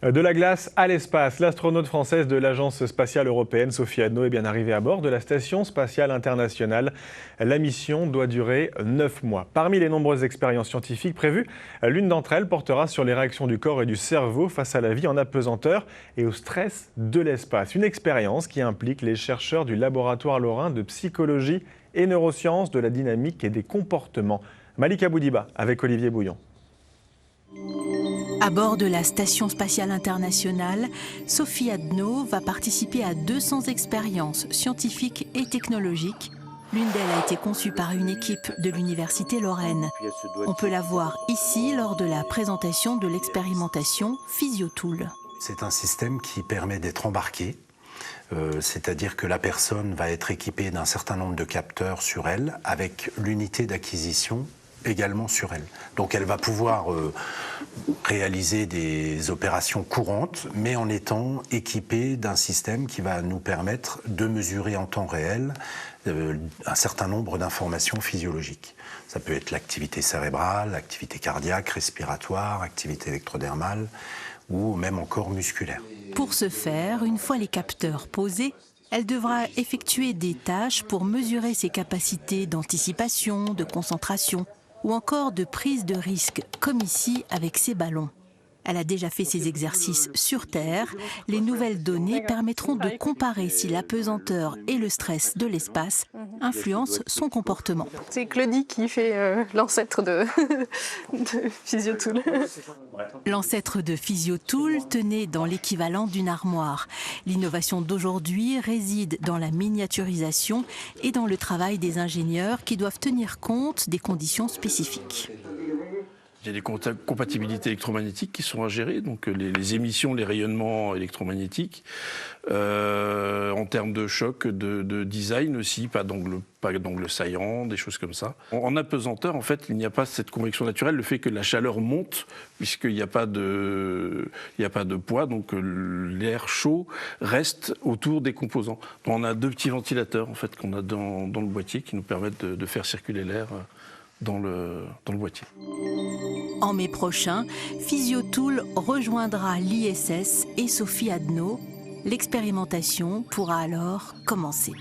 De la glace à l'espace, l'astronaute française de l'Agence spatiale européenne, Sophie Adno, est bien arrivée à bord de la Station spatiale internationale. La mission doit durer 9 mois. Parmi les nombreuses expériences scientifiques prévues, l'une d'entre elles portera sur les réactions du corps et du cerveau face à la vie en apesanteur et au stress de l'espace. Une expérience qui implique les chercheurs du laboratoire lorrain de psychologie et neurosciences de la dynamique et des comportements. Malika Boudiba avec Olivier Bouillon. À bord de la Station spatiale internationale, Sophie Adno va participer à 200 expériences scientifiques et technologiques. L'une d'elles a été conçue par une équipe de l'Université Lorraine. On peut la voir ici lors de la présentation de l'expérimentation PhysioTool. C'est un système qui permet d'être embarqué, c'est-à-dire que la personne va être équipée d'un certain nombre de capteurs sur elle, avec l'unité d'acquisition également sur elle. Donc elle va pouvoir réaliser des opérations courantes, mais en étant équipée d'un système qui va nous permettre de mesurer en temps réel un certain nombre d'informations physiologiques. Ça peut être l'activité cérébrale, l'activité cardiaque, respiratoire, activité électrodermale ou même encore musculaire. Pour ce faire, une fois les capteurs posés, elle devra effectuer des tâches pour mesurer ses capacités d'anticipation, de concentration ou encore de prise de risque, comme ici avec ces ballons. Elle a déjà fait ces exercices sur Terre. Les nouvelles données permettront de comparer si l'apesanteur et le stress de l'espace influencent son comportement. C'est Claudie qui fait l'ancêtre de PhysioTool. L'ancêtre de PhysioTool tenait dans l'équivalent d'une armoire. L'innovation d'aujourd'hui réside dans la miniaturisation et dans le travail des ingénieurs qui doivent tenir compte des conditions spécifiques. Il y a des compatibilités électromagnétiques qui sont à gérer, donc les émissions, les rayonnements électromagnétiques. En termes de choc, de design aussi, pas d'angle saillant, des choses comme ça. En apesanteur, en fait, il n'y a pas cette convection naturelle, le fait que la chaleur monte, puisqu'il n'y a pas de poids, donc l'air chaud reste autour des composants. Donc on a deux petits ventilateurs en fait, qu'on a dans le boîtier qui nous permettent de faire circuler l'air dans le boîtier. En mai prochain, PhysioTool rejoindra l'ISS et Sophie Adno. L'expérimentation pourra alors commencer.